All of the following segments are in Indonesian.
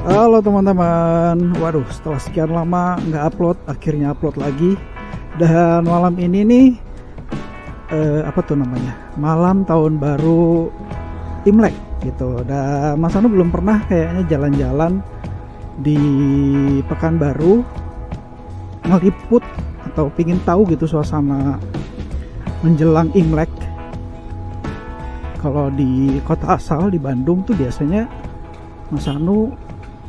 Halo teman-teman, waduh setelah sekian lama nggak upload, akhirnya upload lagi. Dan malam ini nih, apa tuh namanya, malam tahun baru Imlek gitu. Dan Mas Anu belum pernah kayaknya jalan-jalan di Pekanbaru, ngeliput atau pingin tahu gitu suasana menjelang Imlek. Kalau di kota asal di Bandung tuh biasanya Mas Anu,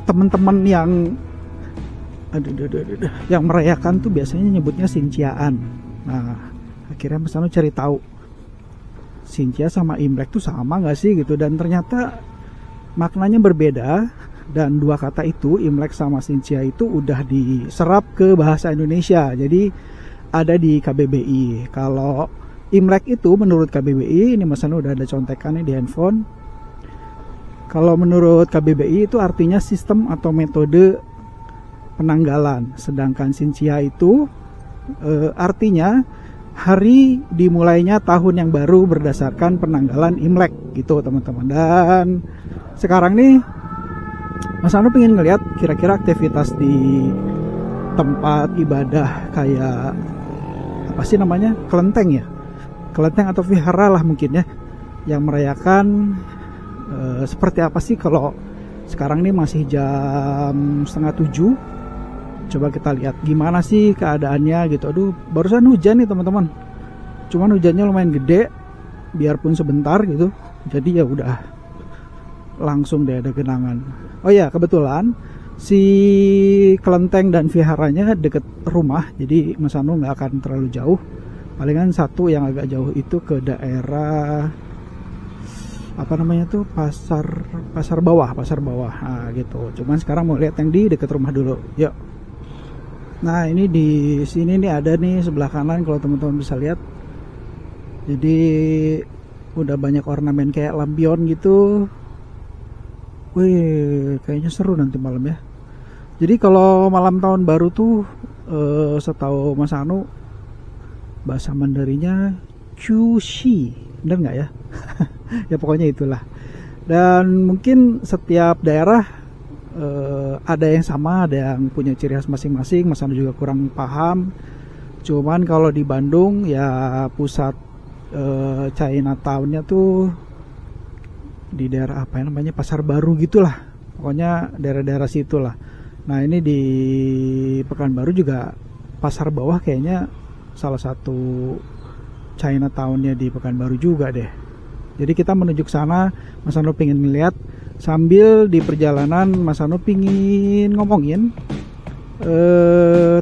teman-teman yang merayakan tuh biasanya nyebutnya Sinciaan. Nah, akhirnya Mas Anu cari tahu Sincia sama Imlek tuh sama nggak sih gitu, dan ternyata maknanya berbeda. Dan dua kata itu, Imlek sama Sincia, itu udah diserap ke bahasa Indonesia. Jadi ada di KBBI. Kalau Imlek itu menurut KBBI, ini Mas Anu udah ada contekannya di handphone. Kalau menurut KBBI itu artinya sistem atau metode penanggalan. Sedangkan Sincia itu artinya hari dimulainya tahun yang baru berdasarkan penanggalan Imlek gitu teman-teman. Dan sekarang nih Mas Anu pengen ngeliat kira-kira aktivitas di tempat ibadah kayak apa sih namanya, kelenteng ya, kelenteng atau vihara lah mungkin ya, yang merayakan seperti apa sih. Kalau sekarang nih masih jam 6:30, coba kita lihat gimana sih keadaannya gitu. Aduh, barusan hujan nih teman-teman, cuman hujannya lumayan gede biarpun sebentar gitu, jadi ya udah langsung deh ada genangan. Oh ya, kebetulan si kelenteng dan viharanya deket rumah, jadi Mas Anu nggak akan terlalu jauh. Palingan satu yang agak jauh itu ke daerah apa namanya tuh, pasar bawah nah, gitu. Cuman sekarang mau lihat yang di deket rumah dulu, yuk. Nah, ini di sini nih ada nih sebelah kanan, kalau teman-teman bisa lihat. Jadi udah banyak ornamen kayak lampion gitu. Wih, kayaknya seru nanti malam ya. Jadi kalau malam tahun baru tuh setahu Mas Anu bahasa Mandarinnya Chushi, bener nggak ya? Ya pokoknya itulah. Dan mungkin setiap daerah ada yang sama, ada yang punya ciri khas masing-masing. Mas Anu juga kurang paham. Cuman kalau di Bandung ya pusat Chinatown-nya tuh di daerah apa ya namanya, Pasar Baru gitulah. Pokoknya daerah-daerah situ lah. Nah, ini di Pekanbaru juga Pasar Bawah kayaknya salah satu Chinatown-nya di Pekanbaru juga deh. Jadi kita menuju ke sana. Mas Anu pengen melihat, sambil di perjalanan Mas Anu pingin ngomongin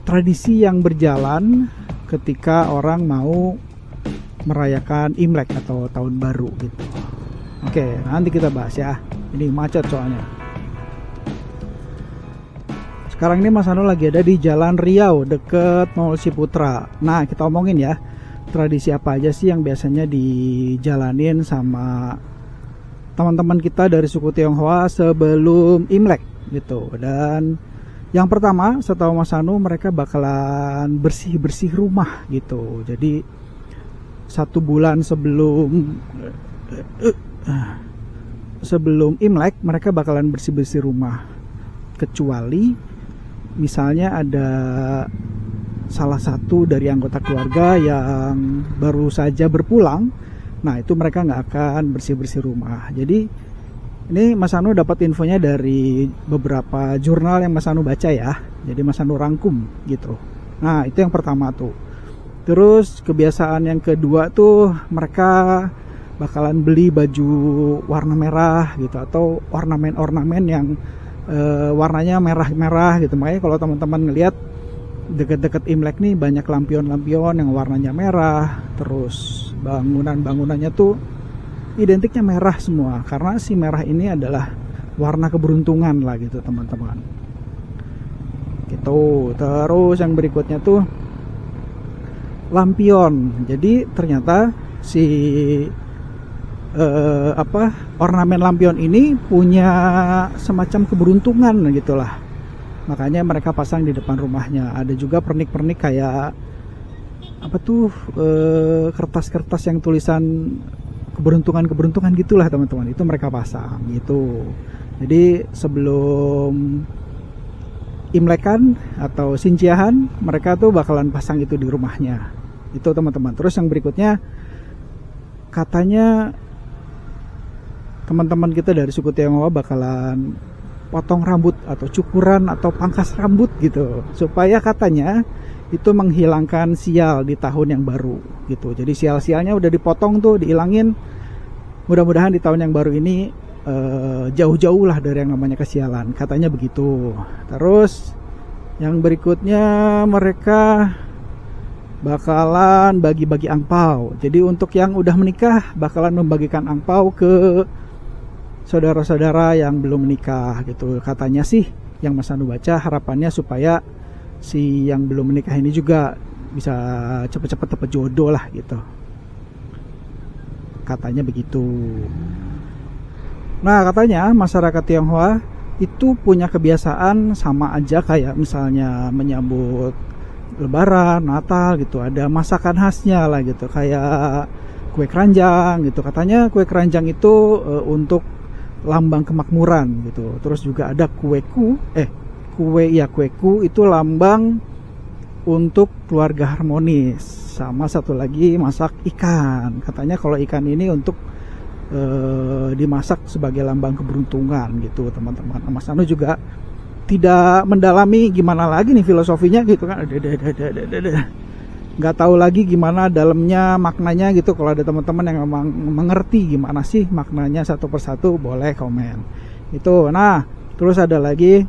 tradisi yang berjalan ketika orang mau merayakan Imlek atau tahun baru gitu. Oke, nanti kita bahas ya. Ini macet soalnya. Sekarang ini Mas Anu lagi ada di Jalan Riau deket Mall Ciputra. Nah, kita omongin ya, tradisi apa aja sih yang biasanya dijalanin sama teman-teman kita dari suku Tionghoa sebelum Imlek gitu. Dan yang pertama, setahu Mas Anu, mereka bakalan bersih-bersih rumah gitu. Jadi 1 bulan sebelum Imlek mereka bakalan bersih-bersih rumah. Kecuali misalnya ada salah satu dari anggota keluarga yang baru saja berpulang, nah itu mereka nggak akan bersih-bersih rumah. Jadi ini Mas Anu dapat infonya dari beberapa jurnal yang Mas Anu baca ya. Jadi Mas Anu rangkum gitu. Nah, itu yang pertama tuh. Terus kebiasaan yang kedua tuh, mereka bakalan beli baju warna merah gitu, atau ornamen-ornamen yang warnanya merah-merah gitu. Makanya kalau teman-teman ngelihat deket-deket Imlek nih banyak lampion-lampion yang warnanya merah. Terus bangunannya tuh identiknya merah semua, karena si merah ini adalah warna keberuntungan lah gitu teman-teman gitu. Terus yang berikutnya tuh lampion. Jadi ternyata si ornamen lampion ini punya semacam keberuntungan gitulah. Makanya mereka pasang di depan rumahnya. Ada juga pernik-pernik kayak apa tuh, kertas-kertas yang tulisan keberuntungan gitulah teman-teman. Itu mereka pasang gitu. Jadi sebelum Imlekan atau Sinciahan, mereka tuh bakalan pasang itu di rumahnya. Itu teman-teman. Terus yang berikutnya, katanya teman-teman kita dari suku Tionghoa bakalan potong rambut atau cukuran atau pangkas rambut gitu, supaya katanya itu menghilangkan sial di tahun yang baru gitu. Jadi sial-sialnya udah dipotong tuh, dihilangin. Mudah-mudahan di tahun yang baru ini jauh-jauh lah dari yang namanya kesialan, katanya begitu. Terus yang berikutnya, mereka bakalan bagi-bagi angpau. Jadi untuk yang udah menikah bakalan membagikan angpau ke saudara-saudara yang belum menikah gitu. Katanya sih yang Mas Anu baca, harapannya supaya si yang belum menikah ini juga bisa cepet-cepet dapat jodoh lah gitu, katanya begitu. Nah, katanya masyarakat Tionghoa itu punya kebiasaan sama aja kayak misalnya menyambut Lebaran, Natal gitu, ada masakan khasnya lah gitu, kayak kue keranjang gitu. Katanya kue keranjang itu untuk lambang kemakmuran gitu. Terus juga ada kueku itu lambang untuk keluarga harmonis. Sama satu lagi masak ikan. Katanya kalau ikan ini untuk dimasak sebagai lambang keberuntungan gitu, teman-teman. Mas Anu juga tidak mendalami gimana lagi nih filosofinya gitu kan, nggak tahu lagi gimana dalamnya maknanya gitu. Kalau ada teman-teman yang memang mengerti gimana sih maknanya satu persatu, boleh komen itu. Nah, terus ada lagi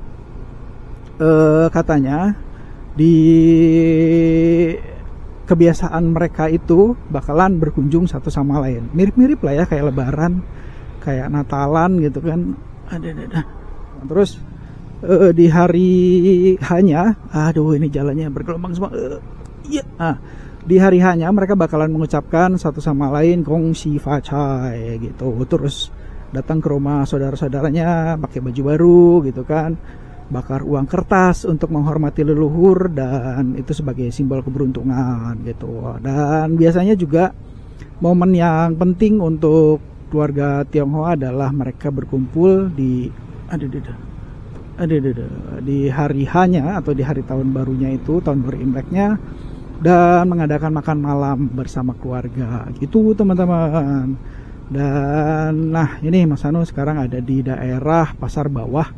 katanya di kebiasaan mereka itu bakalan berkunjung satu sama lain, mirip-mirip lah ya kayak Lebaran, kayak Natalan gitu kan. Terus di hari hanya, aduh ini jalannya bergelombang semua. Di hari hanya mereka bakalan mengucapkan satu sama lain Gong Xi Fa Cai gitu. Terus datang ke rumah saudara-saudaranya pakai baju baru gitu kan, bakar uang kertas untuk menghormati leluhur, dan itu sebagai simbol keberuntungan gitu. Dan biasanya juga momen yang penting untuk keluarga Tionghoa adalah mereka berkumpul di hari hanya atau di hari tahun barunya itu, tahun baru Imleknya, dan mengadakan makan malam bersama keluarga gitu, teman-teman. Dan nah, ini Mas Anu sekarang ada di daerah Pasar Bawah,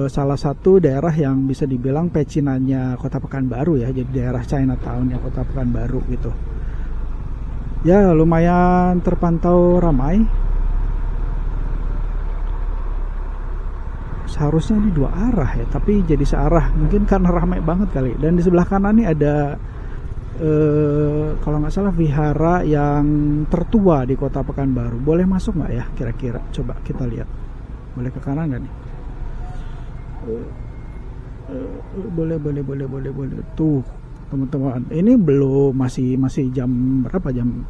salah satu daerah yang bisa dibilang pecinannya Kota Pekanbaru ya, jadi daerah Chinatown ya Kota Pekanbaru gitu. Ya lumayan terpantau ramai. Seharusnya di dua arah ya, tapi jadi searah, mungkin karena ramai banget kali. Dan di sebelah kanan nih ada kalau nggak salah vihara yang tertua di Kota Pekanbaru. Boleh masuk nggak ya kira-kira? Coba kita lihat. Boleh ke kanan nggak nih? Boleh. Tuh teman-teman, ini belum, masih jam berapa, jam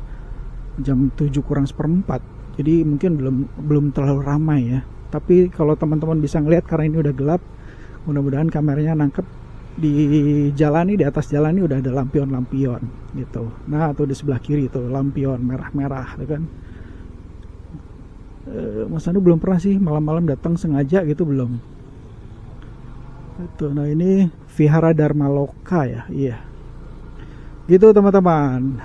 7 kurang seperempat, jadi mungkin belum terlalu ramai ya. Tapi kalau teman-teman bisa ngelihat, karena ini udah gelap, mudah-mudahan kameranya nangkep, di jalan ini, di atas jalan ini udah ada lampion gitu. Nah tuh di sebelah kiri tuh lampion merah-merah kan. Mas Anu belum pernah sih malam-malam datang sengaja gitu, belum. Itu, nah ini Vihara Dharma Loka ya, iya. Gitu teman-teman.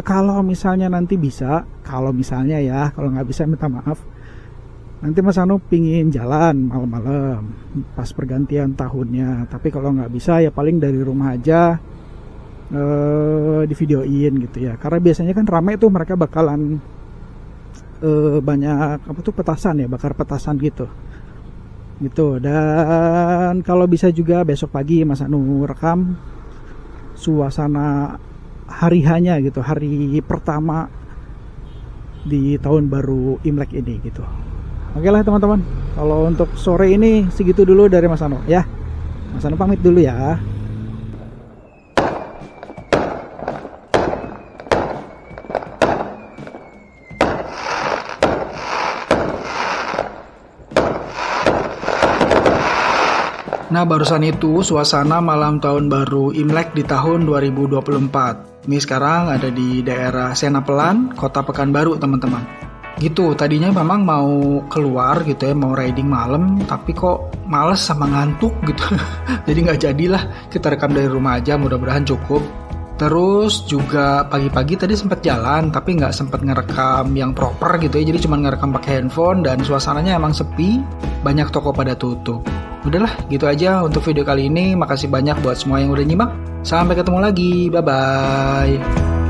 Kalau misalnya nanti bisa, kalau misalnya ya, kalau nggak bisa minta maaf. Nanti Mas Anu pingin jalan malam-malam pas pergantian tahunnya. Tapi kalau nggak bisa ya paling dari rumah aja di videoin gitu ya. Karena biasanya kan ramai tuh, mereka bakalan banyak apa tuh, petasan ya, bakar petasan gitu. Dan kalau bisa juga besok pagi Mas Anu rekam suasana hari hanya gitu, hari pertama di tahun baru Imlek ini gitu. Oke lah teman-teman, kalau untuk sore ini segitu dulu dari Mas Anu ya. Mas Anu pamit dulu ya. Nah, barusan itu suasana malam tahun baru Imlek di tahun 2024. Ini sekarang ada di daerah Senapelan, Kota Pekanbaru, teman-teman. Gitu, tadinya memang mau keluar gitu ya, mau riding malam, tapi kok males sama ngantuk gitu. Jadi nggak jadilah, kita rekam dari rumah aja, mudah-mudahan cukup. Terus juga pagi-pagi tadi sempat jalan, tapi nggak sempat ngerekam yang proper gitu ya, jadi cuma ngerekam pakai handphone dan suasananya emang sepi, banyak toko pada tutup. Udahlah, gitu aja untuk video kali ini. Makasih banyak buat semua yang udah nyimak. Sampai ketemu lagi, bye-bye.